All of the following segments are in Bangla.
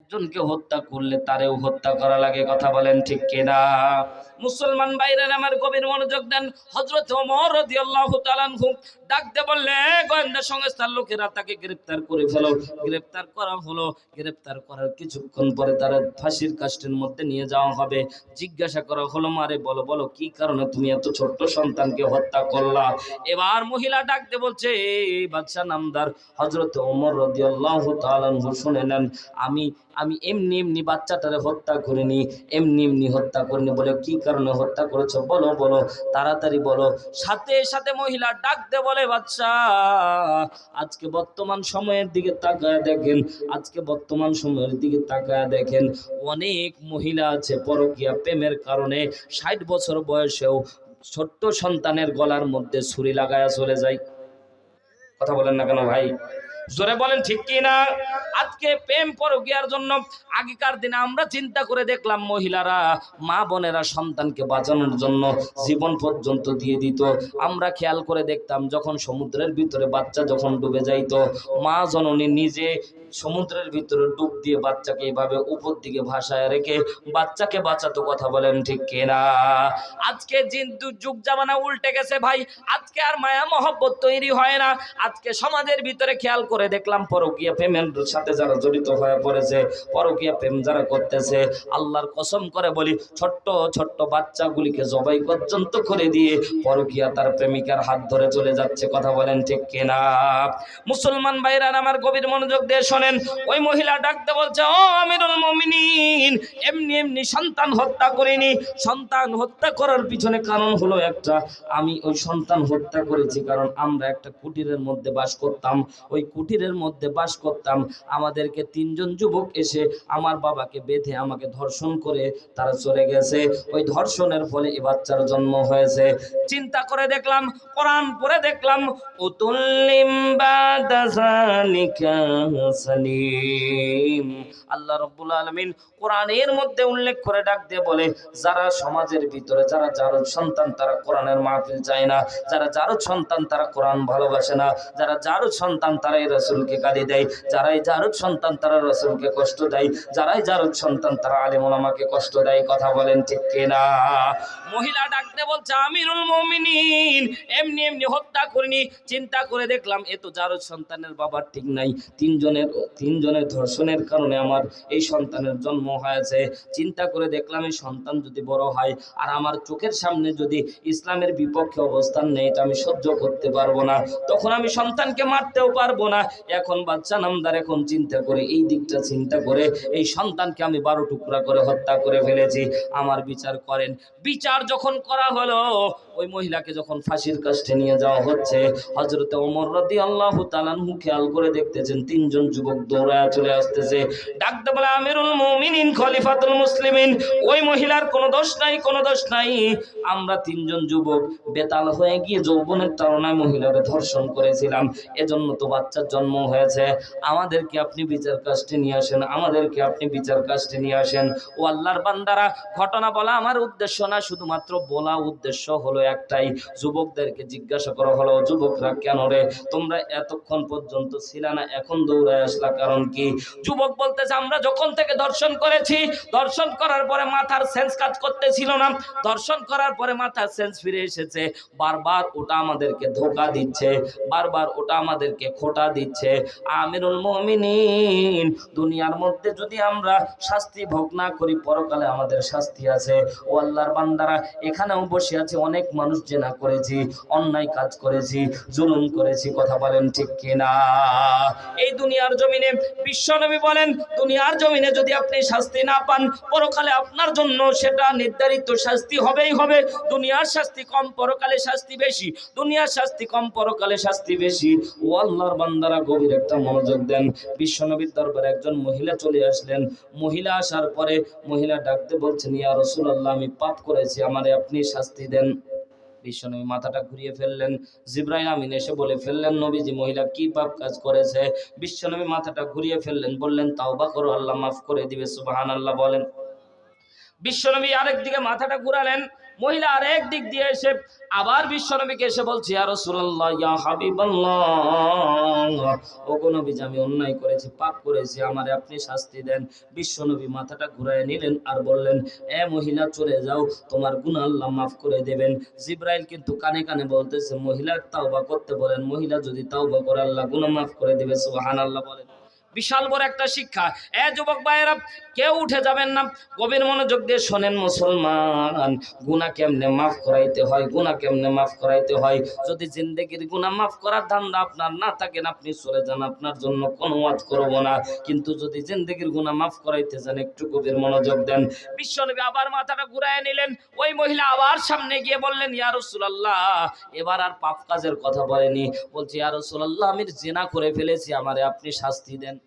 একজনকে হত্যা করলে তারেও হত্যা করা লাগে। কথা বলেন ঠিক কিনা? মুসলমান ভাইরা আমার গভীর মনোযোগ দেন। হযরত ওমর রাদিয়াল্লাহু তাআলা আনহু ডাক দিয়ে বললেন, গোয়েন্দা সংস্থার লোকেরা তাকে গ্রেফতার করে ফেলো। গ্রেফতার করা হলো। গ্রেফতার করার কিছুক্ষণ পরে তারা ফাঁসির কাস্টের মধ্যে নিয়ে যাওয়া হবে। জিজ্ঞাসা করা হলো, মারে বলো বলো কি কারণে তুমি এত ছোট্ট সন্তানকে হত্যা করলা? এবার মহিলা ডাক দিয়ে বলছে, এই বাদশা নামদার হযরত ওমর রাদিয়াল্লাহু তাআলা আনহু শুনে নেন, আমি আমি এমনি এমনি বাচ্চাটারে হত্যা করিনি, এমনি এমনি হত্যা করিনি। বলে কি কারণে হত্যা করেছো বলো বলো, তাড়াতাড়ি বলো। সাথে সাথে মহিলা ডাক দিয়ে বলে, বাদশা আজকে বর্তমান সময়ের দিকে তাকায় দেখেন, আজকে বর্তমান সময়ের দিকে তাকায় দেখেন, অনেক মহিলা আছে পরকীয়া প্রেমের কারণে 60 বছর বয়সেও ছোট্ট সন্তানের গলার মধ্যে ছুরি লাগায়া চলে যায়। কথা বলেন না কেন ভাই? জোরে বলেন ঠিক কি না? আজকে প্রেম পরকীয়ার জন্য আগেকার দিনে আমরা চিন্তা করে দেখলাম, মহিলারা মা বোনেরা সন্তানকে বাঁচানোর জন্য জীবন পর্যন্ত দিয়ে দিত। আমরা খেয়াল করে দেখতাম, যখন সমুদ্রের ভিতরে বাচ্চা যখন ডুবে যাইতো, মা জননী নিজে সমুদ্রের ভিতরে ডুব দিয়ে বাচ্চাকে এইভাবে উপর দিকে ভাসায় রেখে বাচ্চাকে বাঁচাতো। কথা বলেন ঠিক কিনা? আজকে যুগ জামানা উল্টে গেছে ভাই। আজকে আর মায়া মহব্বত তৈরি হয় না। আজকে সমাজের ভিতরে খেয়াল করে দেখলাম, পরকীয়া প্রেমের সাথে যারা জড়িত হয়ে পড়েছে, পরকীয়া প্রেম যারা করতেছে, আল্লাহর কসম করে বলি, ছোট্ট ছোট্ট বাচ্চাগুলিকে জবাই পর্যন্ত করে দিয়ে পরকীয়া তার প্রেমিকার হাত ধরে চলে যাচ্ছে। কথা বলেন ঠিক কিনা? মুসলমান ভাইরা আমার গভীর মনোযোগ দিয়ে শোনেন। ওই মহিলা ডাকতে বলছে, ও আমিরুল মুমিনিন, এমনি এমনি সন্তান হত্যা করিনি। সন্তান হত্যা করার পিছনে কারণ হলো একটা, আমি ওই সন্তান হত্যা করেছি কারণ আমরা একটা কুটিরের মধ্যে বাস করতাম। ওই কুটিরের মধ্যে বাস করতাম, আমাদেরকে 3 জন যুবক এসে আমার বাবাকে বেঁধে আমাকে ধর্ষণ করে তারা চলে গেছে। ওই ধর্ষণের ফলে এই বাচ্চার জন্ম হয়েছে। চিন্তা করে দেখলাম, কোরআন পড়ে দেখলাম, উতুল্লিম বাদা যালিকা সানিম। আল্লাহ রাব্বুল আলামিন কোরআনের মধ্যে উল্লেখ করে ডাক দিয়ে বলে, যারা সমাজের ভিতরে যারা জারজ সন্তান তারা কোরআনের মাহফিল চায় না, যারা জারজ সন্তান তারা কোরআন ভালোবাসে না, যারা জারজ সন্তান তারাই রাসূলকে গালি দেয়, যারাই জারজ সন্তান তারা রাসূলকে কষ্ট দেয়, যারাই জারজ সন্তান তারা আলেম ওলামাকে কষ্ট দেয়। কথা বলেন ঠিক কিনা? মহিলা ডাকতে বলছে, আমিরুল মুমিনিন, এমনি এমনি হত্যা করিনি। চিন্তা করে দেখলাম, এ তো জারজ সন্তানের বাবার ঠিক নাই, 3 জনের ধর্ষণের কারণে আমার এই সন্তানের জন্ম হয়েছে। চিন্তা করে দেখলাম, এই সন্তান যদি বড় হয় আর আমার চোখের সামনে যদি ইসলামের বিপক্ষে অবস্থান নেয়, এটা আমি সহ্য করতে পারবো না, তখন আমি সন্তানকে মারতেও পারবো না। এখন বাচ্চা নামদার এখন চিন্তা করে, এই দিকটা চিন্তা করে এই সন্তানকে আমি 12 টুকরা করে হত্যা করে ফেলেছি। আমার বিচার করেন। বিচার যখন করা হলো, ওই মহিলাকে যখন ফাঁসির কাস্টে নিয়ে যাওয়া হচ্ছে, হযরত ওমর রাদিয়াল্লাহু তাআলা আনহু খেয়াল করে দেখতেছেন 3 জন যুবক দৌড়ায় চলে আসতেছে। ডাকতে বলে, আমিরুল মুমিনিন, খলিফাতুল মুসলিমিন, ওই মহিলার কোনো দোষ নাই, কোনো দোষ নাই। আমরা 3 জন যুবক বেতাল হয়ে গিয়ে যৌবনের তাড়নায় মহিলাকে ধর্ষণ করেছিলাম, এজন্য তো বাচ্চার জন্ম হয়েছে। আমাদেরকে আপনি বিচার কাস্টে নিয়ে আসেন, আমাদেরকে আপনি বিচার কাস্টে নিয়ে আসেন। ও আল্লাহর বান্দারা, ঘটনা বলা আমার উদ্দেশ্য না, শুধুমাত্র বলা উদ্দেশ্য হলো একটাই। যুবকদেরকে জিজ্ঞাসা করা হলো, যুবকরা কেন রে তোমরা এতক্ষণ পর্যন্ত ছিলা না, এখন দৌড়ায় আসলা, কারণ কি? যুবক বলতেছে, আমরা যখন থেকে দর্শন করেছি, দর্শন করার পরে মাথার সেন্স কাজ করতেছিল না, দর্শন করার পরে মাথার সেন্স ফিরে এসেছে। বারবার ওটা আমাদেরকে ধোঁকা দিচ্ছে, বারবার ওটা আমাদেরকে খোঁটা দিচ্ছে। আমিরুল মুমিনিন, দুনিয়ার মধ্যে যদি আমরা শাস্তি ভোগ না করি, পরকালে আমাদের শাস্তি আছে। ও আল্লাহর বান্দারা, এখানেও বসে আছে অনেক মানুষ, জেনা করেছি, অন্যায় কাজ করেছি, জুলুম করেছি। কথা বলেন ঠিক কিনা? এই দুনিয়ার জমিনে বিশ্বনবী বলেন, দুনিয়ার জমিনে যদি আপনি শাস্তি না পান, পরকালে আপনার জন্য সেটা নির্ধারিত শাস্তি হবেই হবে। দুনিয়ার শাস্তি কম, পরকালে শাস্তি বেশি। দুনিয়ার শাস্তি কম, পরকালে শাস্তি বেশি। ও আল্লাহর বান্দারা, গভীর একটা মনোযোগ দেন। বিশ্বনবীর দরবারে একজন মহিলা চলে আসলেন। মহিলা আসার পরে মহিলা ডাকতে বলছেন, ইয়া রাসূলুল্লাহ, আমি পাপ করেছি, আমারে আপনি শাস্তি দেন। বিশ্বনবী মাথাটা ঘুরিয়ে ফেললেন। জিবরাইল আমিন এসে বলে ফেললেন, নবীজি মহিলা কি পাপ কাজ করেছে? বিশ্বনবী মাথাটা ঘুরিয়ে ফেললেন, বললেন, তাওবা করো, আল্লাহ মাফ করে দিবে। সুবহানাল্লাহ বলেন। বিশ্বনবী আরেক দিকে মাথাটা ঘুরালেন। মহিলা আরেক দিক দিয়ে এসে আবার বিশ্বনবীকে এসে বলছে, ইয়া রাসূলুল্লাহ, ইয়া হাবিবাল্লাহ, ওগো নবীজি, আমি অন্যায় করেছি, পাপ করেছি, আমারে আপনি শাস্তি দেন। বিশ্বনবী মাথাটা ঘুরায় নিলেন আর বললেন, এ মহিলা, চলে যাও, তোমার গুনাহ আল্লাহ মাফ করে দেবেন। জিবরাইল কিন্তু কানে কানে বলতেছে, মহিলার তাওবা করতে বলেন, মহিলা যদি তাওবা করে আল্লাহ গুনাহ মাফ করে দেবে। সুবহানাল্লাহ বলেন। বিশাল বড় একটা শিক্ষা। যুবক ভাইয়েরা, কেউ উঠে যাবেন না, গভীর মনোযোগ দিয়ে শোনেন মুসলমান। গুনাহ কেমনে মাফ করাইতে হয়, গুনাহ কেমনে মাফ করাইতে হয়। যদি জিন্দেগির গুনাহ মাফ করার ধান্দা আপনার না থাকেন, আপনি চলে যান, আপনার জন্য কোনো ওয়াজ করব না। কিন্তু যদি জিন্দেগির গুনাহ মাফ করাইতে চান, একটু গভীর মনোযোগ দেন। বিশ্বনবী আবার মাথাটা ঘুরায় নিলেন। ওই মহিলা আবার সামনে গিয়ে বললেন, ইয়া রাসূলুল্লাহ, এবার আর পাপ কাজের কথা বলেনি, বলছে, ইয়া রাসূলুল্লাহ, আমি জিনা করে ফেলেছি, আমারে আপনি শাস্তি দেন।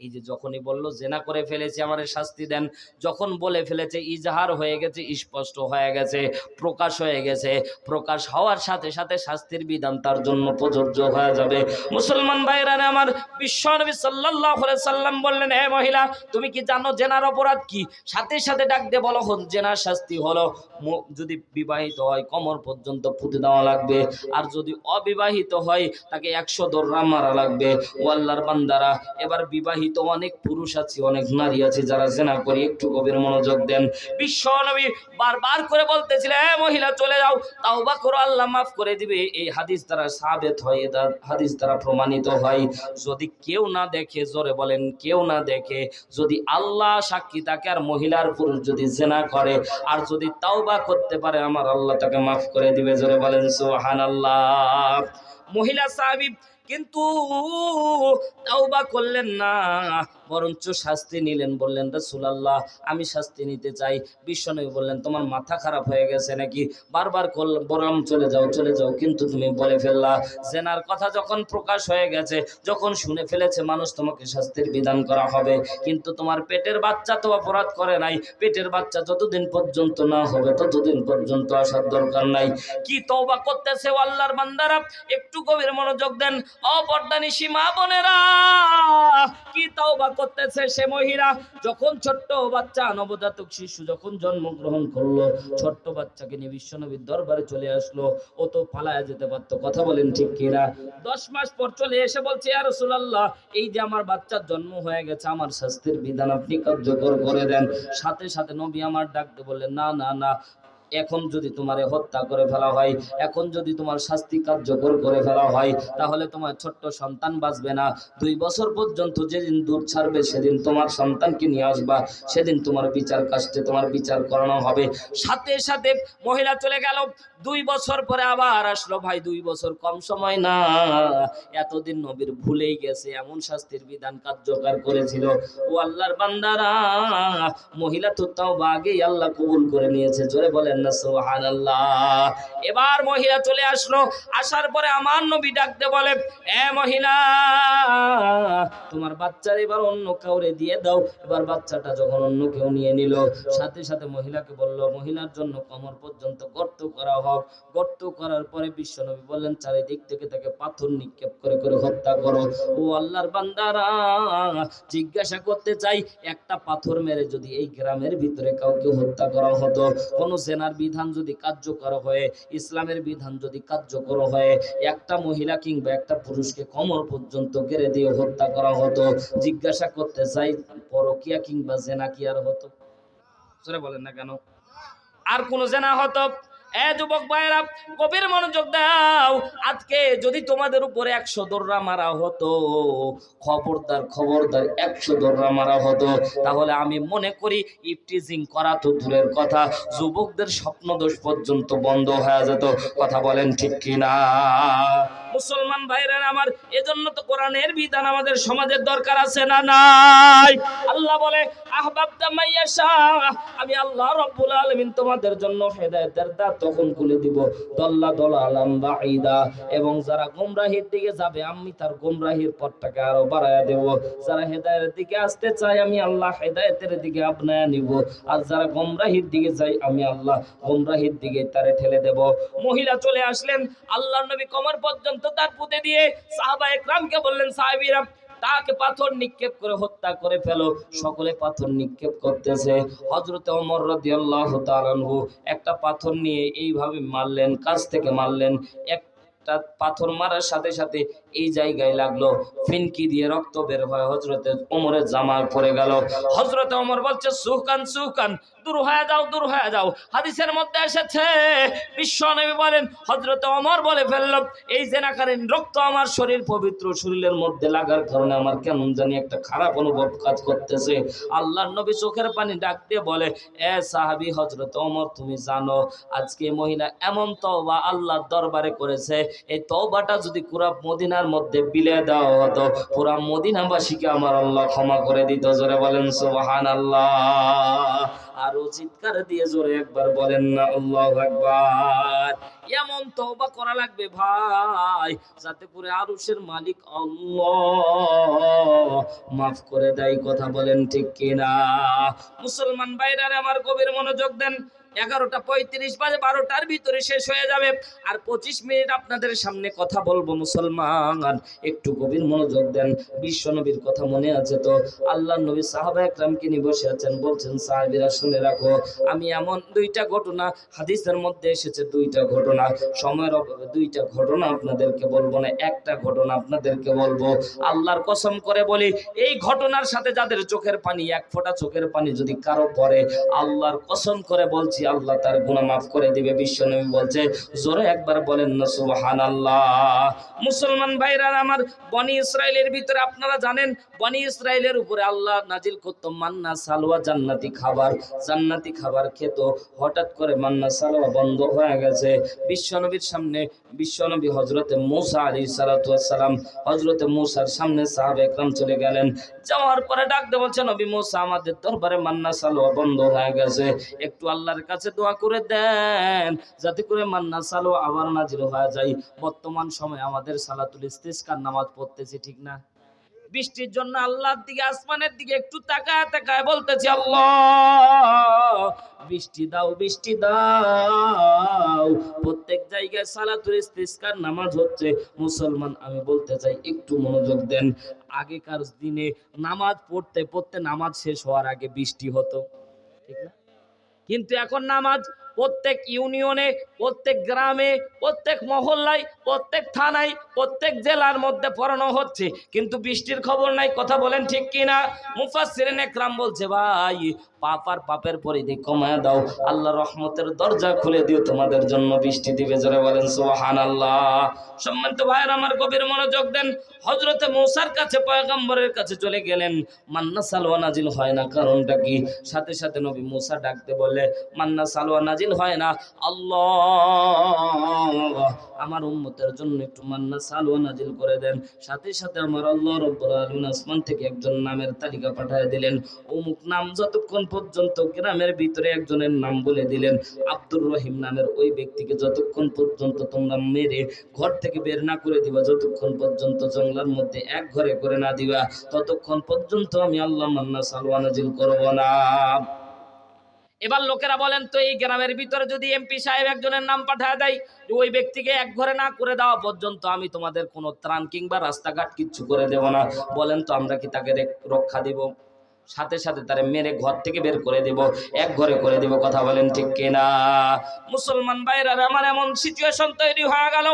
এই যে যখনই বললো জেনা করে ফেলেছি, আমারে শাস্তি দেন, যখন বলে ফেলেছে, ইজহার হয়ে গেছে, স্পষ্ট হয়ে গেছে, প্রকাশ হয়ে গেছে, প্রকাশ হওয়ার সাথে সাথে শাস্তির বিধান তার জন্য প্রযোজ্য হয়ে যাবে। মুসলমান ভাইরা আমার, বিশ্বনবী সাল্লাল্লাহু আলাইহি সাল্লাম বললেন, হে মহিলা, তুমি কি জানো জেনার অপরাধ কি? সাথে সাথে ডাক দিয়ে বলো, জেনার শাস্তি হলো, যদি বিবাহিত হয় কোমর পর্যন্ত পুঁতে দেওয়া লাগবে, আর যদি অবিবাহিত হয় তাকে 100 দররা মারা লাগবে। ও আল্লাহর বান্দারা, এবার বিবাহিত অনেক পুরুষ আছে, অনেক নারী আছে যারা জেনা করে, একটু গভীর মনোযোগ দেন। বিশ্বনবী বারবার করে বলতেছিলেন, হে মহিলা, চলে যাও, তাওবা করো, আল্লাহ মাফ করে দিবে। এই হাদিস দ্বারা সাবেত হয়, এটা হাদিস দ্বারা প্রমাণিত হয়। যদি কেউ না দেখে, জোরে বলেন, কেউ না দেখে, যদি আল্লাহ সাক্ষী থাকে, আর মহিলার পুরুষ যদি জেনা করে আর যদি তাওবা করতে পারে, আমার আল্লাহ তাকে মাফ করে দিবে। জোরে বলেন সুবহানাল্লাহ। মহিলা সাহাবী কিন্তু তাওবা করলেন না, বরঞ্চ শাস্তি নিলেন। বললেন, রাসূলুল্লাহ, আমি শাস্তি নিতে চাই। বিশ্বনবী বললেন, তোমার মাথা খারাপ হয়ে গেছে নাকি? বারবার বললাম চলে যাও, চলে যাও, কিন্তু তুমি বলে ফেললা। জেনার কথা যখন প্রকাশ হয়ে গেছে, যখন শুনে ফেলেছে মানুষ, তোমাকে শাস্তির বিধান করা হবে। কিন্তু তোমার পেটের বাচ্চা তো অপরাধ করে নাই, পেটের বাচ্চা যতদিন পর্যন্ত না হবে ততদিন পর্যন্ত আসার দরকার নাই। কি তওবা করতেছে আল্লাহর বান্দারা, একটু গভীর মনোযোগ দেন। অপর্দানিশী মা বোনেরা, কি তওবা করতেছে সে মহিলা। যখন ছোট্ট বাচ্চা, নবজাতক শিশু যখন জন্মগ্রহণ করলো, ছোট্ট বাচ্চাকে নিয়ে বিশ্বনবীর দরবারে চলে আসলো। ও তো পালায়া যেতে পারতো, কথা বলেন ঠিক কিনা? 10 মাস পর চলে এসে বলছে, ইয়া রাসূলুল্লাহ, এই যে আমার বাচ্চার জন্ম হয়ে গেছে, আমার শাস্তির বিধান আপনি কার্যকর করে দেন। সাথে সাথে নবী আমার ডাকতে বললেন, না না না, এখন যদি তোমারে হত্যা করে ফেলা হয়, এখন যদি তোমার শাস্তি কার্যকর করে ফেলা হয়, তাহলে তোমার ছোট্ট সন্তান বাঁচবে না। 2 বছর পর্যন্ত যেদিন দুধ ছাড়বে, সেদিন তোমার সন্তানকে নিয়ে আসবা, সেদিন তোমার বিচার কাস্টে তোমার বিচার করানো হবে। সাথে সাথে মহিলা চলে গেল। 2 বছর পরে আবার আসলো। ভাই, 2 বছর কম সময় না, এতদিন নবীর ভুলেই গেছে, এমন শাস্তির বিধান কার্যকর করেছিল। ও আল্লাহর বান্দারা, মহিলা তো তাওবা আগেই আল্লাহ কবুল করে নিয়েছে। জোরে বলেন না সুবহানাল্লাহ। এবার মহিলা চলে আসলো। আসার পরে আমার নবী ডাকতে বলে, এ মহিলা, তোমার বাচ্চার এবার অন্য কাউরে দিয়ে দাও। এবার বাচ্চাটা যখন অন্য কেউ নিয়ে নিল, সাথে সাথে মহিলাকে বলল, মহিলার জন্য কোমর পর্যন্ত গর্ত করা হোক। গর্ত করার পরে বিশ্বনবী বললেন, চারিদিক থেকে তাকে পাথর নিক্ষেপ করে করে হত্যা করো। ও আল্লাহর বান্দারা, জিজ্ঞাসা করতে চাই, একটা পাথর মেরে যদি এই গ্রামের ভিতরে কাউকে হত্যা করা হতো, কোন জেনার বিধান যদি কার্যকর হয়, ইসলামের বিধান যদি কার্যকর হয়, একটা মহিলা কিংবা একটা পুরুষকে কোমর পর্যন্ত গেড়ে দিয়ে হত্যা করা হতো, জিজ্ঞাসা করতে চাই, পরকিয়া কিংবা জেনা কি আর হতো? সেটা বলেন না কেন? আর কোন জেনা হতো? যুবক ভাইরা, গভীর মনোযোগ দাও। আজকে যদি তোমাদের উপরে 100 দররা মারা হতো, খবরদার খবরদার, 100 দররা মারা হতো, তাহলে আমি মনে করি ইফটিজিং করা তো দূরের কথা, যুবকদের স্বপ্নদোষ পর্যন্ত বন্ধ হয়ে যেত। কথা বলেন ঠিক কিনা? মুসলমান ভাইরা আমার, এজন্য তো কোরআনের বিধান আমাদের সমাজের দরকার আছে না নাই? আল্লাহ বলে, আহবাবতা মাইয়াশা, আমি আল্লাহ রাব্বুল আলামিন তোমাদের জন্য হেদায়েতের দ্বার তখন খুলে দিব, দল্লা দলালাম বাঈদা, এবং যারা গোমরাহির দিকে যাবে আমি তার গোমরাহির পথটাকে আরো বাড়ায়া দেব। যারা হেদায়েতের দিকে আসতে চায়, আমি আল্লাহ হেদায়েতের দিকে আপনায়া নিব। আর যারা গোমরাহির দিকে যায়, আমি আল্লাহ গোমরাহির দিকে তারে ঠেলে দেব। মহিলা চলে আসলেন, আল্লাহর নবী কোমর পর্যন্ত তার পুঁতে দিয়ে সাহাবায়ে কেরামকে বললেন, সাহাবীরা, তাকে পাথর নিক্ষেপ করে হত্যা করে ফেলো। সকলে পাথর নিক্ষেপ করতেছে। হযরতে ওমর রাদিয়াল্লাহু তাআলা আনহু একটা পাথর নিয়ে এইভাবে মারলেন, কাছ থেকে মারলেন। একটা পাথর মারার সাথে সাথে এই জায়গায় লাগলো, ফিনকি দিয়ে রক্ত বের হয় হযরতে ওমরের জামায় পড়ে গেল। হযরতে ওমর বলছে সুকান সুকান, দূর হয়ে যাও, দূর হয়ে যাও। হাদিসের মধ্যে এসেছে বিশ্বনবী বলেন, হযরতে ওমর বলে ফেলল, এই জেনাকারীর রক্ত আমার শরীর পবিত্র, শরীরের মধ্যে লাগার কারণে আমার কেমন জানি একটা খারাপ অনুভব কাজ করতেছে। আল্লাহর নবী চোখের পানি ডাক দিয়ে বলে, এ সাহাবী হযরত ওমর, তুমি জানো আজকে মহিলা এমন তওবা আল্লাহর দরবারে করেছে, এই তওবাটা যদি পুরা মদিনার মধ্যে বিলিয়ে দেওয়া হতো, পুরা মদিনাবাসীকে আমার আল্লাহ ক্ষমা করে দিত। জোরে বলেন সুবহানাল্লাহ। আরো চিৎকার দিয়ে জোরে একবার বলেন না আল্লাহু আকবার। এমন তওবা করা লাগবে ভাই, যাতে করে আরশের মালিক আল্লাহ মাফ করে দেয়। কথা বলেন ঠিক কিনা? মুসলমান ভাইরা আমার গভীর মনোযোগ দেন। 11:35 বাজে, 12টার ভিতরে শেষ হয়ে যাবে। আর 25 মিনিট আপনাদের সামনে কথা বলবো। মুসলমান একটু গভীর মনোযোগ দেন। বিশ্বনবীর কথা মনে আছে তো? আল্লাহর নবী সাহাবা একরামকে নিয়ে বসে আছেন, বলছেন সাহাবীরা শুনে রাখো, আমি এমন দুইটা ঘটনা, হাদিসের মধ্যে এসেছে দুইটা ঘটনা, সময়ের অভাবে দুইটা ঘটনা আপনাদেরকে বলবো না, একটা ঘটনা আপনাদেরকে বলবো। আল্লাহর কসম করে বলি, এই ঘটনার সাথে যাদের চোখের পানি, এক ফোঁটা চোখের পানি যদি কারো পড়ে, আল্লাহর কসম করে বলছি আল্লাহ তার গুনাহ মাফ করে দিবে। বিশ্বনবী বলছে, জোরে একবার বলেন না সুবহানাল্লাহ। মুসলমান ভাইরা আমার, বনি ইসরাইলের ভিতরে আপনারা জানেন, বনি ইসরাইলের উপরে আল্লাহ নাজিল করত মান্না সালওয়া, জান্নাতি খাবার। জান্নাতি খাবার খেত, হঠাৎ করে মান্না সালওয়া বন্ধ হয়ে গেছে। বিশ্বনবীর সামনে, বিশ্বনবী হযরতে মূসা আলাইহিস সালাতু ওয়াস সালাম, হযরতে মূসার সামনে সাহাবা একরাম চলে গেলেন। যাওয়ার পরে ডাক দিয়ে বলছে, নবী মূসা, আমাদের দরবারে মান্না সালওয়া বন্ধ হয়ে গেছে, একটু আল্লাহর কাছে দোয়া করে দেন যাতে করে মান্না সালওয়া আবার নাজিল হয়ে যায়। বর্তমান সময়ে আমাদের সালাতুল ইস্তিসকার নামাজ পড়তেছি, ঠিক না? বৃষ্টির জন্য আল্লাহর দিকে, আসমানের দিকে একটু তাকায় তাকায় বলতেছি, আল্লাহ বৃষ্টি দাও, বৃষ্টি দাও। প্রত্যেক জায়গায় সালাতুল ইস্তিসকার নামাজ হচ্ছে। মুসলমান আমি বলতে চাই, একটু মনোযোগ দেন। আগেকার দিনে নামাজ পড়তে পড়তে নামাজ শেষ হওয়ার আগে বৃষ্টি হতো, ঠিক না? কিন্তু এখন নামাজ প্রত্যেক ইউনিয়নে, প্রত্যেক গ্রামে, প্রত্যেক মহল্লায়, প্রত্যেক থানায়, প্রত্যেক জেলার মধ্যে পড়ানো হচ্ছে, কিন্তু বৃষ্টির খবর নাই। কথা বলেন ঠিক কিনা? মুফাসসিরিন একরাম বলছে, ভাই পাপ আর পাপের পরিধি কমায় দাও, আল্লাহ রহমতের দরজা খুলে দিও, তোমাদের জন্য বৃষ্টি দিবে। জোরে বলেন সুবহানাল্লাহ। সম্মানিত ভাইয়ের আমার, গভীর মনোযোগ দেন। হযরতে মূসার কাছে, পয়গম্বরের কাছে চলে গেলেন, মান্না সালওয়া নাজিল হয় না, কারণটা কি? সাথে সাথে নবী মূসা ডাকতে বলে, মান্না সালওয়া নাজিল হয় না, আল্লাহ আমার উম্মতের জন্য একটু মান্না সালওয়া নাজিল করে দেন। সাথে সাথে আমার আল্লাহ রাব্বুল আলামিন আসমান থেকে একজন নামের তালিকা পাঠিয়ে দিলেন। অমুক নাম, যতক্ষণ পর্যন্ত গ্রামের ভিতরে একজনের নাম বলে দিলেন, আব্দুর রহিম নামের ওই ব্যক্তিকে যতক্ষণ পর্যন্ত তোমরা মেরে ঘর থেকে বের না করে দিবা, যতক্ষণ পর্যন্ত জঙ্গলের মধ্যে এক ঘরে করে না দিবা, ততক্ষণ পর্যন্ত আমি আল্লাহ মান্না সালওয়া নাজিল করব না। এবার লোকেরা বলেন তো, এই গ্রামের ভিতরে যদি এমপি সাহেব একজনের নাম পাঠায় দেয়, ওই ব্যক্তিকে এক ঘরে না করে দেওয়া পর্যন্ত আমি তোমাদের কোনো ত্রাণ কিংবা রাস্তাঘাট কিচ্ছু করে দেব না, বলেন তো আমরা কি তাকে রক্ষা দিব? সাথে সাথে তারে মেরে ঘর থেকে বের করে দেব, এক ঘরে করে দেব। কথা বলেন ঠিক কিনা? মুসলমান ভাইরা আমার, এমন সিচুয়েশন তৈরি হয়ে গেল,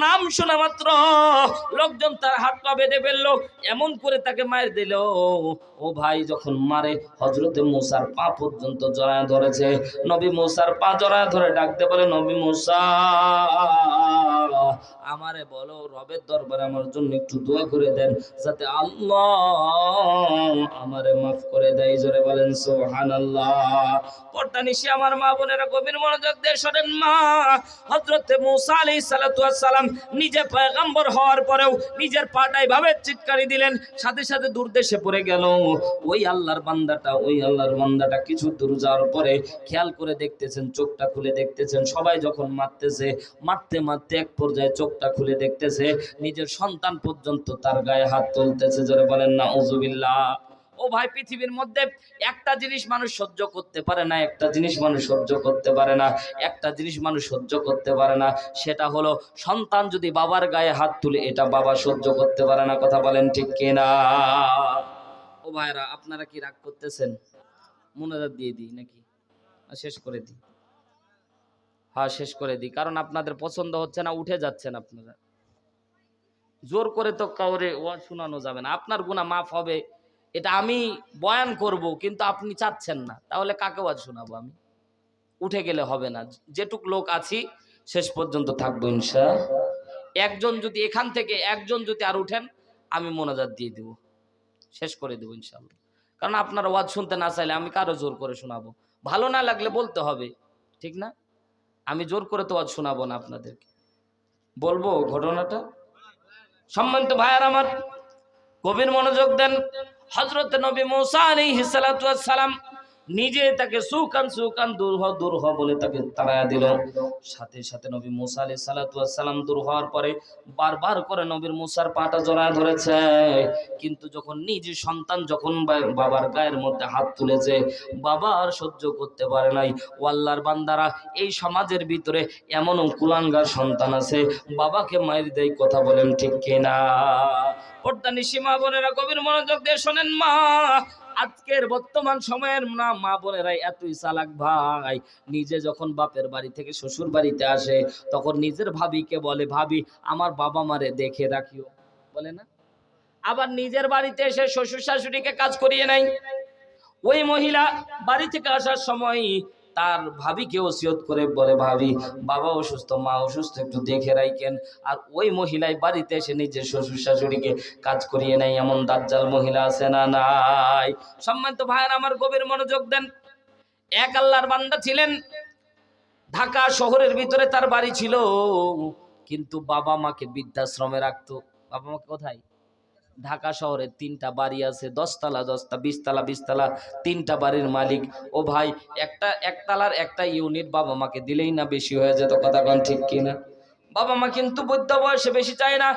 নাম শোনা মাত্র লোকজন তার হাত পা বেঁধে ফেললো, এমন করে তাকে মার দিল। ও ভাই, যখন মারে হযরতে মূসার পা পর্যন্ত জড়ায় ধরেছে। নবী মূসার পা জড়ায় ধরে ডাকতে বলে, নবী মূসা আমারে বলো, রবের দরবারে আমার জন্য একটু দোয়া করে দেন যাতে আল্লাহ আমারে মাফ করে দেয়। জোরে বলেন সুবহানাল্লাহ। পর্দা নিশি আমার মা বোনেরা গভীর মনোযোগ দিয়ে শোনেন। মা হযরতে মূসা আলাইহিস সালাতু ওয়াস সালাম নিজে পয়গম্বর হওয়ার পরেও নিজের পাটায় ভাবে চিৎকারি দিলেন, সাথে সাথে দূর দেশে পড়ে গেল। ওই আল্লাহর বান্দাটা কিছু দূর যাওয়ার পরে খেয়াল করে দেখতেছেন, চোখটা খুলে দেখতেছেন, সবাই যখন মারতেছে, মারতে মারতে এক পর্যায়ে চোখটা খুলে দেখতেছে নিজের সন্তান পর্যন্ত তার গায়ে হাত তুলতেছে। জোরে বলেন নাউজুবিল্লাহ। ও ও ভাই, পৃথিবীর মধ্যে একটা জিনিস মানুষ সহ্য করতে পারে না, একটা জিনিস মানুষ সহ্য করতে পারে না, একটা জিনিস মানুষ সহ্য করতে পারে না, সেটা হলো সন্তান যদি বাবার গায়ে হাত তুলে, এটা বাবা সহ্য করতে পারে না। কথা বলেন ঠিক কিনা? ও ভাইরা, আপনারা কি রাগ করতেছেন? মোনাজাত দিয়ে দিই নাকি শেষ করে দিই? হ্যাঁ, শেষ করে দিই, কারণ আপনাদের পছন্দ হচ্ছে না, উঠে যাচ্ছেন আপনারা। জোর করে তো কাউরে ওয়াজ শোনানো যাবে না। আপনার গুনাহ মাফ হবে, এটা আমি বয়ান করব, কিন্তু আপনি চাচ্ছেন না, তাহলে কাকে ওয়াজ শোনাবো আমি? উঠে গেলে হবে না। যেটুক লোক আছি শেষ পর্যন্ত থাকবো ইনশাআল্লাহ। একজন যদি এখান থেকে একজন যদি আর উঠেন, আমি মোনাজাত দিয়ে দেব, শেষ করে দেবো ইনশাআল্লাহ। কারণ আপনারা ওয়াজ শুনতে না চাইলে আমি কারো জোর করে শোনাবো? ভালো না লাগলে বলতে হবে, ঠিক না? আমি জোর করে তো ওয়াজ শোনাবো না আপনাদেরকে। বলবো ঘটনাটা। সম্মানিত ভাইয়ার আমার, গভীর মনোযোগ দেন। হযরত নবী মূসা আলাইহিস সালাতু ওয়াস সালাম নিজে তাকে সুকান দূর হ বলে তাকে তাড়ায়া দিল। সাথে সাথে নবী মূসা আলাইহিস সালাতু ওয়াস সালাম দূর হওয়ার পরে বারবার করে নবীর মূসার পাটা জড়ায় ধরেছে, কিন্তু যখন নিজ সন্তান যখন বাবার গায়ের মধ্যে হাত তুলেছে, বাবা আর সহ্য করতে পারে নাই। ও আল্লাহর বান্দারা, এই সমাজের ভিতরে এমনও কুলাঙ্গার সন্তান আছে, বাবাকে মায়ের দেয়। কথা বলেন ঠিক কিনা? পর্দানিশী মা বোনেরা, গভীর মনোযোগ দিয়ে শোনেন। মা, আজকের বর্তমান সময়ের না মা বোনেরাই এতই চালাক ভাই। নিজে যখন বাপের বাড়ি থেকে শ্বশুর বাড়িতে আসে, তখন নিজের ভাবিকে বলে, ভাবি আমার বাবা মারে দেখে রাখিও, বলে না? আবার নিজের বাড়িতে এসে শ্বশুর শাশুড়িকে কাজ করিয়ে নেয়। ওই মহিলা বাড়ি থেকে আসার সময় তার ভাবিকে ওসিয়ত করে বলে, ভাবি বাবা অসুস্থ, মা অসুস্থ, একটু দেখে রাখেন। আর ওই মহিলাই বাড়িতে এসে নিজের শ্বশুর শাশুড়িকে কাজ করিয়ে নেয়। এমন দাজ্জাল মহিলা আছে না নাই? সম্মানিত ভাইয়েরা আমার, গভীর মনোযোগ দেন। এক আল্লাহর বান্দা ছিলেন, ঢাকা শহরের ভিতরে তার বাড়ি ছিল, কিন্তু বাবা মাকে বৃদ্ধাশ্রমে রাখতো। বাবা মাকে কোথায়? ঢাকা শহরে 3টা বাড়ি আছে, 10তলা 10টা, 20তলা 20তলা, 3টা বাড়ির মালিক। ও ভাই, একতলার একটা ইউনিট বাবা মাকে দিলেই না বেশি হয়ে যেত। কথা কোন ঠিক কিনা? বাবা মা কিন্তু বৃদ্ধ বয়সে বেশি চায় না।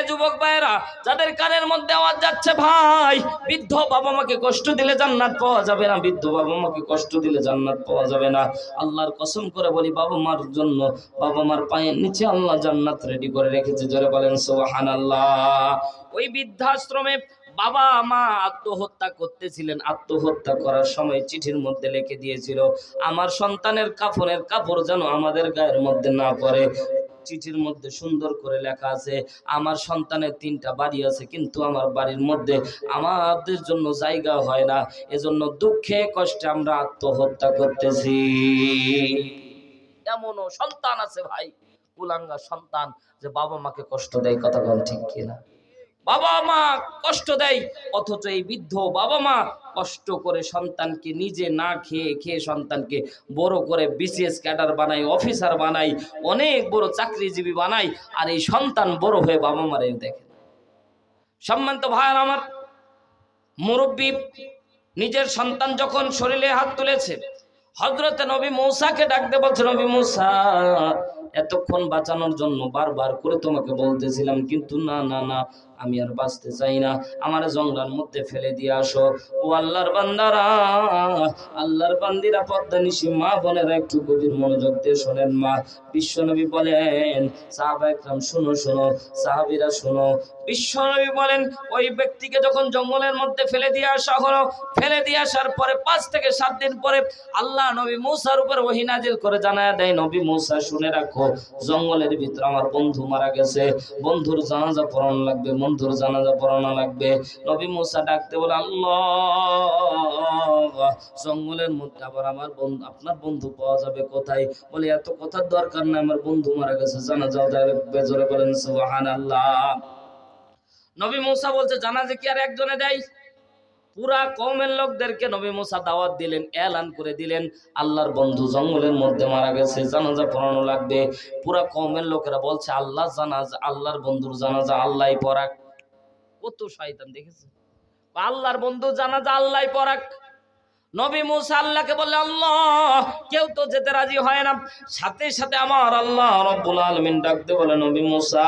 যুবক ভাইরা, যাদের কানের মধ্যে আওয়াজ যাচ্ছে, ভাই বৃদ্ধ বাবা মাকে কষ্ট দিলে জান্নাত পাওয়া যাবে না, বৃদ্ধ বাবা মাকে কষ্ট দিলে জান্নাত পাওয়া যাবে না। আল্লাহর কসম করে বলি, বাবা মার জন্য, বাবা মার পায়ের নিচে আল্লাহ জান্নাত রেডি করে রেখেছে। জোরে বলেন সুবহানাল্লাহ। ওই বৃদ্ধাশ্রমে বাবা মা আত্মহত্যা করতেছিলেন। আত্মহত্যা করার সময় চিঠির মধ্যে লিখে দিয়েছিল, আমার সন্তানের কাফনের কাপড় যেন আমাদের গায়ের মধ্যে না পড়ে। চিঠির মধ্যে সুন্দর করে লেখা আছে, আমার সন্তানের 3টা বাড়ি আছে, কিন্তু আমার বাড়ির মধ্যে আমাদের জন্য জায়গা হয় না, এজন্য দুঃখে কষ্টে আমরা আত্মহত্যা করতেছি। এমনও সন্তান আছে ভাই, কুলাঙ্গা সন্তান, যে বাবা মাকে কষ্ট দেয়। কথা বল ঠিক কিনা? বাবা মা কষ্ট দেয়, অথচ এই বৃদ্ধ বাবা মা কষ্ট করে সন্তানকে নিজে না খেয়ে খেয়ে সন্তানকে বড় করে বিসিএস ক্যাডার বানাই, অফিসার বানাই, অনেক বড় চাকরিজীবী বানাই, আর এই সন্তান বড় হয়ে বাবা মারে দেখে। সম্মানিত ভাইয়ের আমার, মুরব্বী নিজের সন্তান যখন শরীরে হাত তুলেছে, হযরত নবী মূসাকে ডাকতে বলছে, নবী মূসা, এতক্ষণ বাঁচানোর জন্য বারবার করে তোমাকে বলতেছিলাম, কিন্তু না না না, আমি আর বাঁচতে চাই না, আমার জঙ্গলের মধ্যে ফেলে দিয়ে আসো। ও আল্লাহর বান্দারা, আল্লাহর বান্দিরা, পর্দানিশী মা বোনেরা, একটু গভীর মনোযোগ দিয়ে শোনেন। মা বিশ্বনবী বলেন, সাহাবা একরাম শোনো শোনো, সাহাবীরা শোনো, বিশ্বনবী বলেন, ওই ব্যক্তিকে যখন জঙ্গলের মধ্যে ফেলে দিয়ে আসা হলো, ফেলে দিয়ে আসার পরে 5 থেকে 7 দিন পরে আল্লাহ নবী মূসার উপর ওহী নাজিল করে জানায়া দেয়, নবী মূসা শুনে রাখো, জঙ্গলের ভিতরে আমার বন্ধু মারা গেছে, বন্ধুর জানাজা পড়ানো লাগবে, বন্ধুর জানাজা পড়ানো লাগবে। নবী মূসা ডাকতে বলে, আল্লাহ, জঙ্গলের মধ্যে আবার আমার বন্ধু, আপনার বন্ধু পাওয়া যাবে কোথায়? বলে, এত কথার দরকার নাই, আমার বন্ধু মারা গেছে, জানাজাও দেবে। জোরে বলেন সুবহানাল্লাহ। নবী মূসা বলছে, জানাজা কি আর একজনে দেয়? পুরা কওমের লোকদেরকে নবী মূসা দাওয়াত দিলেন, এলান করে দিলেন, আল্লাহর বন্ধু জঙ্গলের মধ্যে মারা গেছে, জানাজা পড়ানো লাগবে। পুরা কওমের লোকেরা বলছে, আল্লাহ জানাজা, আল্লাহর বন্ধুর জানাজা আল্লাহই পড়াক। কত শয়তান দেখেছে, আল্লাহর বন্ধু জানাজা আল্লাহই পড়াক। নবী মুসা আল্লাহকে বললে, আল্লাহ কেউ তো যেতে রাজি হয় না। সাথে সাথে আমার আল্লাহ রব্বুল আলামিন ডাক দিয়ে বলে, নবী মুসা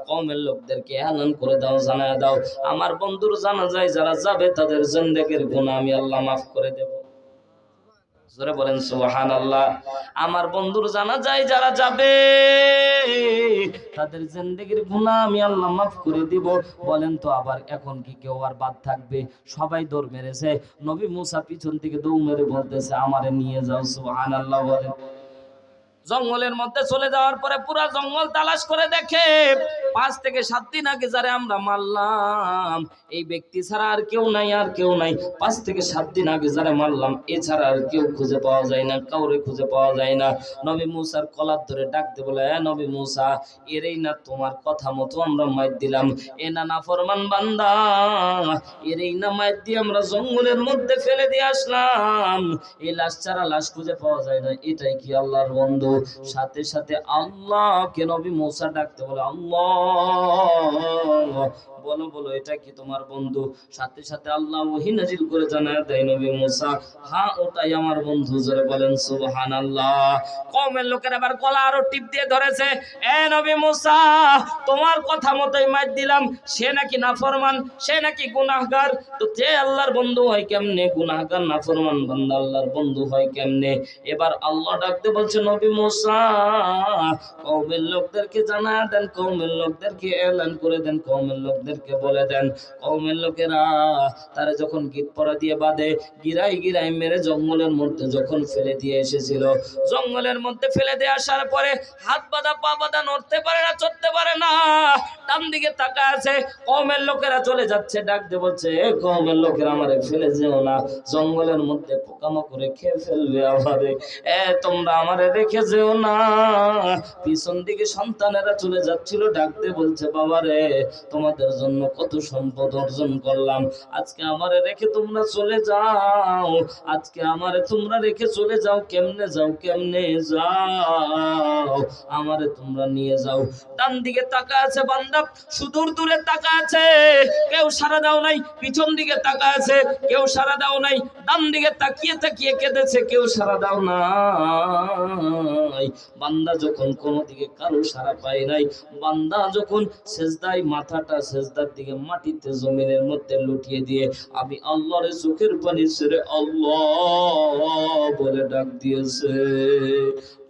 কওমের লোকদেরকে এলান করে দাও, জানায় দাও আমার বন্ধুর জানাজায় যারা যাবে তাদের জিন্দেগীর গুনাহ আমি আল্লাহ মাফ করে দেব। জোরে বলেন সুবহানাল্লাহ। আমার বন্ধুর জানাজায় যারা যাবে তাদের জিন্দেগীর গুনাহ আমি আল্লাহ মাফ করে দিব। বলেন তো আবার এখন কি কেউ আর বাদ থাকবে? সবাই দৌড় মেরেছে। নবী মুসা পিছন থেকে দৌড় মেরে বলতেছে, আমারে নিয়ে যাও। সুবহানাল্লাহ বলেন। জঙ্গলের মধ্যে চলে যাওয়ার পরে পুরা জঙ্গল তালাশ করে দেখে 5 থেকে 7 দিন আগে যারে আমরা মারলাম এই ব্যক্তি ছাড়া আর কেউ নাই, আর কেউ নাই। 5 থেকে 7 দিন আগে যারে মারলাম এছাড়া আর কেউ খুঁজে পাওয়া যায় না, কাউরে খুঁজে পাওয়া যায় না। নবী মুসার কলার ধরে ডাকতে বলে, নবী মুসা, এরই না তোমার কথা মতো আমরা মাইর দিলাম, এ না নাফরমান বান্দা, এরই না মাইর দিয়ে আমরা জঙ্গলের মধ্যে ফেলে দিয়ে আসলাম, এই লাশ ছাড়া লাশ খুঁজে পাওয়া যায় না, এটাই কি আল্লাহর বন্ধু? সাথে সাথে আল্লাহকে নবী মুসা ডাকতে বলে, আল্লাহ বলো বলো এটা কি তোমার বন্ধু? সাথে সাথে আল্লাহ ওহী নাজিল করে জানায় দেয়, নবী মুসা হ্যাঁ ওটাই আমার বন্ধু। জোরে বলেন সুবহানাল্লাহ। কওমের লোকের আবার গলা আরো টিপ দিয়ে ধরেছে, এ নবী মুসা তোমার কথা মতোই মার দিলাম, সে নাকি নাফরমান, সে নাকি গুনাহগার, তো যে আল্লাহর বন্ধু হয় কেমনে? গুনাহগার নাফরমান বান্দা আল্লাহর বন্ধু হয় কেমনে? এবার আল্লাহ ডাকতে বলছে, নবী মুসা কওমের লোকদেরকে জানায় দেন, কওমের লোকদেরকে এলান করে দেন, কওমের লোকদেরকে বলে দেন, কওমের লোকেরা তারা যখন গিট পরা দিয়ে বাঁধে গিরাই গিরাই মেরে জঙ্গলের মধ্যে যখন ফেলে দিয়ে এসেছিল, জঙ্গলের মধ্যে ফেলে দিয়ে আসার পরে হাত বাঁধা পা বাঁধা নড়তে পারে না, চড়তে পারে না, ডান দিকে তাকায় আছে, কওমের লোকেরা চলে যাচ্ছে, ডাক দিয়ে বলছে, কওমের লোকেরা আমারে ফেলে যেও না, জঙ্গলের মধ্যে পোকামাকড়ে খেয়ে ফেলবে আমারে, তোমরা আমারে রেখে যেও না। পিছন দিকে সন্তানেরা চলে যাচ্ছিল, ডাকতে বলছে, বাবা রে তোমাদের জন্য কত সম্পদ অর্জন করলাম, আজকে আমারে রেখে তোমরা চলে যাও, আজকে আমারে তোমরা রেখে চলে যাও, কেমনে যাও, কেমনে যাও, আমারে তোমরা নিয়ে যাও। ডান দিকে তাকা আছে বান্দা, সুদূর দূরে তাকা আছে, কেউ সাড়া দাও নাই, পিছন দিকে তাকা আছে, কেউ সাড়া দাও নাই, ডান দিকে তাকিয়ে তাকিয়ে কেঁদেছে, কেউ সাড়া দাও নাই। বান্দা যখন কোনো দিকে কারো সাড়া পায় নাই, বান্দা যখন সেজদায় মাথাটা সেজদার দিকে মাটিতে জমিনের মধ্যে লুটিয়ে দিয়ে আমি আল্লাহর চোখের পানি ছেড়ে আল্লাহ বলে ডাক দিয়েছে,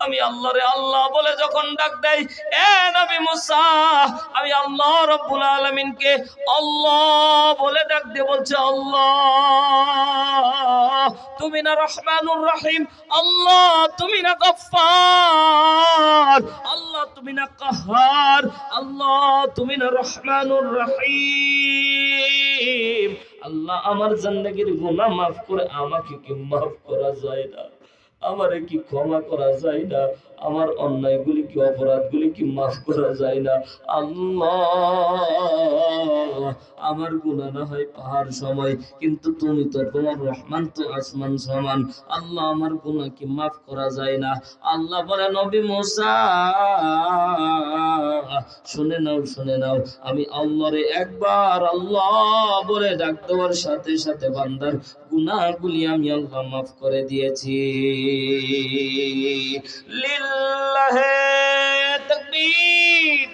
আমি আল্লাহরে আল্লাহ বলে যখন ডাক দেয়, এ নবী মুসা আমি আল্লাহ রাব্বুল আলামিনকে আল্লাহ বলে ডাক দিয়ে বলছে, আল্লাহ তুমি না রহমানুর রহিম, আল্লাহ তুমি না গফফার, আল্লাহ তুমি না কাহার, আল্লাহ তুমি না রহমানুর রহিম, আল্লাহ আমার জিন্দেগীর গুনাহ মাফ করে আমাকে কি মাফ করা যায় না? আমারে কি ক্ষমা করা যায় না? আমার অন্যায়গুলি কি অপরাধগুলি কি মাফ করা যায় না? আল্লাহ আমার গুনাহ না হয় পাহাড় সময়, কিন্তু তুমি তো তোমার রহমান তো আসমান সমান, আল্লাহ আমার গুনাহ কি মাফ করা যায় না? আল্লাহ বলে, নবী মুসা শুনে নাও, শুনে নাও, আমি আল্লাহরে একবার আল্লাহ বলে ডাক দেওয়ার সাথে সাথে বান্দার গুনাহগুলি আমি আল্লাহ মাফ করে দিয়েছি। লিল্লাহে তাকবীর।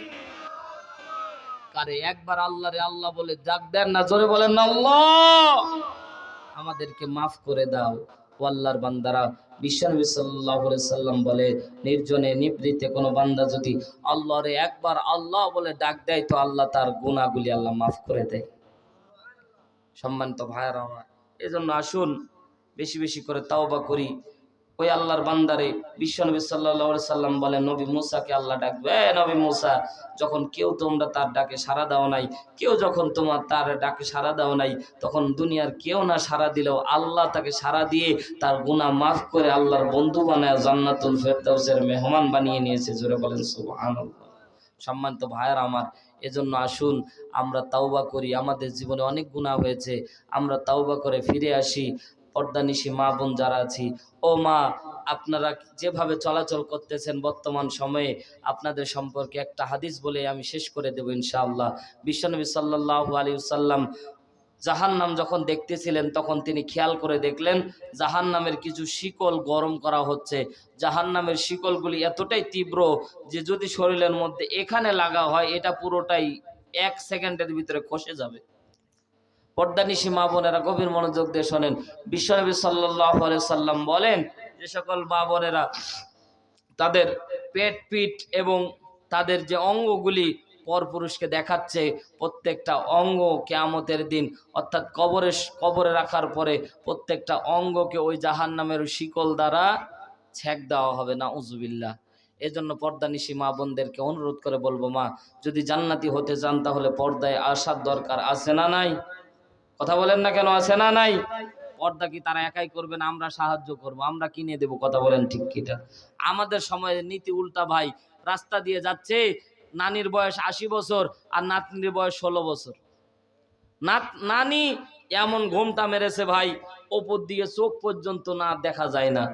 কারে একবার আল্লাহরে আল্লাহ বলে ডাক দেন না? জোরে বলেন না, আল্লাহ আমাদেরকে মাফ করে দাও। ও আল্লাহর বান্দারা, বিশ্বনবী সাল্লাল্লাহু আলাইহি সাল্লাম বলে, নির্জনে নিভৃতে কোনো বান্দা যদি আল্লাহরে একবার আল্লাহ বলে ডাক দেয় তো আল্লাহ তার গুনাহগুলি আল্লাহ মাফ করে দেয়। সম্মানিত ভাইয়েরা আমার, এজন্য আসুন বেশি বেশি করে তাওবা করি। ওই আল্লাহর বান্দারে বিশ্বনবী সাল্লাল্লাহু আলাইহি সাল্লাম বলেন, নবী মুসাকে আল্লাহ ডাকবে, নবী মুসা যখন কেউ তোমরা তার ডাকে সাড়া দাও নাই, কেউ যখন তোমার তার ডাকে সাড়া দাও নাই, তখন দুনিয়ার কেউ না সাড়া দিলেও আল্লাহ তাকে সাড়া দিয়ে তার গুনাহ মাফ করে আল্লাহর বন্ধু বানায় জান্নাতুল ফেরদাউসের মেহমান বানিয়ে নিয়েছে। জোরে বলেন সুবহানাল্লাহ। সম্মানিত ভাইয়েরা আমার, এজন্য আসুন আমরা তাওবা করি। আমাদের জীবনে অনেক গুনাহ হয়েছে, আমরা তাওবা করে ফিরে আসি। পর্দানিশী মা বোন যারা আছি, ও মা আপনারা যেভাবে চলাচল করতেছেন বর্তমান সময়ে, আপনাদের সম্পর্কে একটা হাদিস বলে আমি শেষ করে দেব ইনশাআল্লাহ। বিশ্বনবী সাল্লাল্লাহু আলাইহি ওয়াসাল্লাম জাহান্নাম যখন দেখতেছিলেন তখন তিনি খেয়াল করে দেখলেন জাহান্নামের কিছু শিকল গরম করা হচ্ছে। জাহান্নামের শিকলগুলি এতটাই তীব্র যে যদি শরীরের মধ্যে এখানে লাগা হয় এটা পুরোটাই 1 সেকেন্ডের ভিতরে খসে যাবে। পর্দানিশী মা বোনেরা গভীর মনোযোগ দিয়ে শোনেন। বিশ্বনবী সাল্লাল্লাহু আলাইহি সাল্লাম বলেন, যে সকল মা বোনেরা তাদের পেট পিঠ এবং তাদের যে অঙ্গগুলি পরপুরুষকে দেখাচ্ছে, প্রত্যেকটা অঙ্গ কিয়ামতের দিন অর্থাৎ কবরে রাখার পরে প্রত্যেকটা অঙ্গকে ওই জাহান্নামের শিকল দ্বারা ছেক দেওয়া হবে, নাউজুবিল্লাহ। এজন্য পর্দানিশী মা বোনদেরকে অনুরোধ করে বলবো, মা যদি জান্নাতি হতে চান তাহলে পর্দায় আসার দরকার আছে না নাই? কথা বলেন না কেন, আছে না নাই? পর্দা কি তারা একাই করবেন? আমরা সাহায্য করব, আমরা কিনে দেব। কথা বলেন ঠিক কিটা? আমাদের সময়ের নীতি উল্টা ভাই। রাস্তা দিয়ে যাচ্ছে, নানির বয়স 80 বছর আর নাতনির বয়স 16 বছর। নানি এমন ঘুমটা মেরেছে ভাই, ওপর দিয়ে চোখ পর্যন্ত না দেখা যায় না,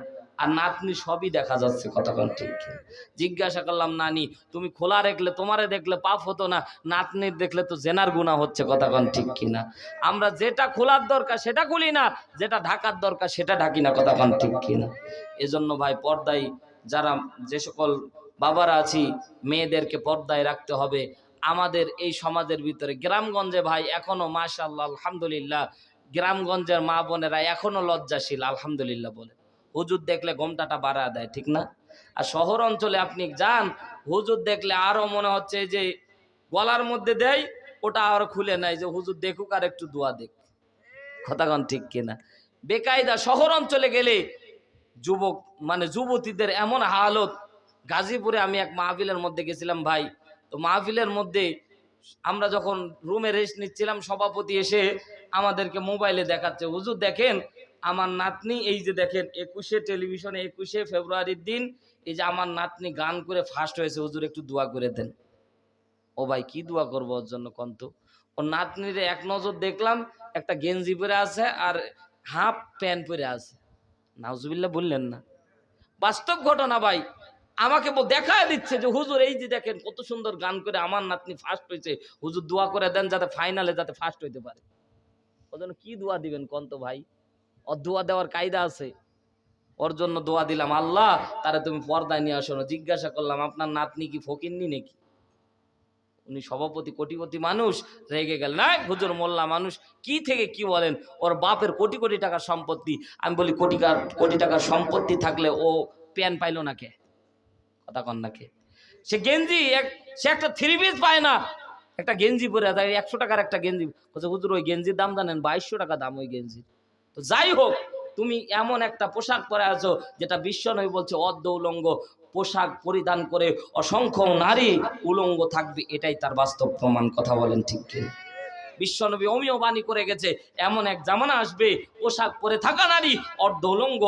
আর নাতনি সবই দেখা যাচ্ছে। কতক্ষণ ঠিক? জিজ্ঞাসা করলাম, নানি তুমি খোলা রাখলে তোমারে দেখলে পাপ হতো না, নাতনির দেখলে তো জেনার গুনাহ হচ্ছে। কতক্ষণ ঠিক কিনা? আমরা যেটা খোলার দরকার সেটা খুলি না, যেটা ঢাকার দরকার সেটা ঢাকি না। কতক্ষণ ঠিক কিনা? এজন্য ভাই পর্দায় যারা যে সকল বাবারা আছি, মেয়েদেরকে পর্দায় রাখতে হবে। আমাদের এই সমাজের ভিতরে গ্রামগঞ্জে ভাই এখনো মাশাআল্লাহ আলহামদুলিল্লাহ, গ্রামগঞ্জের মা বোনেরা এখনো লজ্জাশীল আলহামদুলিল্লাহ বলে। হুজুর দেখলে ঘোমটাটা বাড়া দেয়, ঠিক না? আর শহর অঞ্চলে আপনি যান, হুজুর দেখলে আরো মনে হচ্ছে যে গলার মধ্যে দেয়, ওটা আরো খুলে নেয় যে হুজুর দেখুক আর একটু দোয়া দেখ। কথাগণ ঠিক কিনা? বেকায়দা। শহর অঞ্চলে গেলে যুবক মানে যুবতীদের এমন হালত। গাজীপুরে আমি এক মাহফিলের মধ্যে গেছিলাম ভাই, তো মাহফিলের মধ্যে আমরা যখন রুমে রেস্ট নিচ্ছিলাম, সভাপতি এসে আমাদেরকে মোবাইলে দেখাচ্ছে, হুজুর দেখেন আমার নাতনি, এই যে দেখেন 21 টেলিভিশনে 21 ফেব্রুয়ারির দিন এই যে আমার নাতনি গান করে ফার্স্ট হয়েছে, হুজুর একটু দোয়া করে দেন। ও ভাই কি দোয়া করবো ওর জন্য কন্ত? ওর নাতনির এক নজর দেখলাম একটা গেঞ্জি পরে আছে আর হাফ প্যান্ট পরে আছে। নাউজুবিল্লাহ বললেন না? বাস্তব ঘটনা ভাই। আমাকে দেখায় দিচ্ছে যে হুজুর এই যে দেখেন কত সুন্দর গান করে আমার নাতনি ফার্স্ট হয়েছে, হুজুর দোয়া করে দেন যাতে ফাইনালে যাতে ফার্স্ট হইতে পারে। ওর জন্য কি দোয়া দিবেন কন্ত ভাই? ওর দোয়া দেওয়ার কায়দা আছে। ওর জন্য দোয়া দিলাম, আল্লাহ তারে তুমি পর্দায় নিয়ে আসো না। জিজ্ঞাসা করলাম, আপনার নাতনি কি ফকিন্নি নাকি? উনি সভাপতি, কোটিপতি মানুষ, রেগে গেল। না হুজুর মোল্লা মানুষ, কি থেকে কি বলেন? ওর বাপের কোটি কোটি টাকার সম্পত্তি। আমি বলি কোটি টাকার সম্পত্তি থাকলে ও প্যান পাইলো না কে? কথা কন না কে? সে গেঞ্জি সে একটা 3 পিস পায় না, একটা গেঞ্জি পরে 100 টাকার একটা গেঞ্জি। হুজুর ওই গেঞ্জির দাম জানেন? 2200 টাকা দাম ওই গেঞ্জির। তো যাই হোক, তুমি এমন একটা পোশাক পরে আছো যেটা বিশ্বনবী বলছে অর্ধ উলঙ্গ পোশাক পরিধান করে অসংখ্য নারী উলঙ্গ থাকবে, এটাই তার বাস্তব প্রমাণ। কথা বলেন ঠিক কি? বিশ্বনবী অমীয় বাণী করে গেছে, এমন এক জামানা আসবে পোশাক পরে থাকা নারী অর্ধ উলঙ্গ,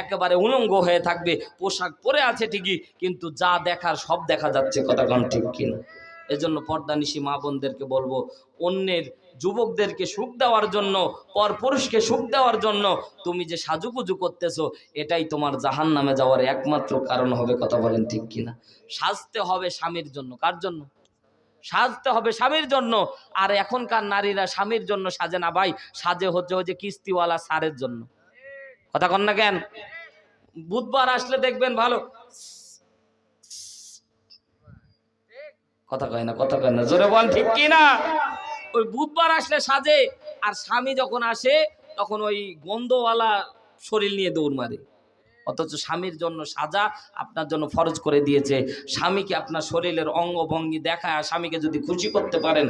একেবারে উলঙ্গ হয়ে থাকবে। পোশাক পরে আছে ঠিকই, কিন্তু যা দেখার সব দেখা যাচ্ছে। কথা কোন ঠিক কিনা? এজন্য পর্দানিশী মা বোনদেরকে বলবো, অন্যের যুবকদেরকে সুখ দেওয়ার জন্য, পরপুরুষকে সুখ দেওয়ার জন্য তুমি যে সাজুগুজু করতেছো, এটাই তোমার জাহান্নামে যাওয়ার একমাত্র কারণ হবে। কথা বলেন ঠিক কিনা? সাজতে হবে স্বামীর জন্য। কার জন্য? সাজতে হবে স্বামীর জন্য। আর এখনকার নারীরা স্বামীর জন্য সাজে না ভাই, সাজে হচ্ছে ওই যে কিস্তিওয়ালা সারের জন্য। কথা কন না কেন? বুধবার আসলে দেখবেন ভালো কথা কয় না, কথা কয় না, জোরে বল ঠিক কি না? ওই বুধবার আসলে সাজে, আর স্বামী যখন আসে তখন ওই গন্ধওয়ালা শরীর নিয়ে দৌড় মারে। অথচ স্বামীর জন্য সাজা আপনার জন্য ফরজ করে দিয়েছে। স্বামীকে আপনার শরীরের অঙ্গভঙ্গি দেখায় স্বামীকে যদি খুশি করতে পারেন,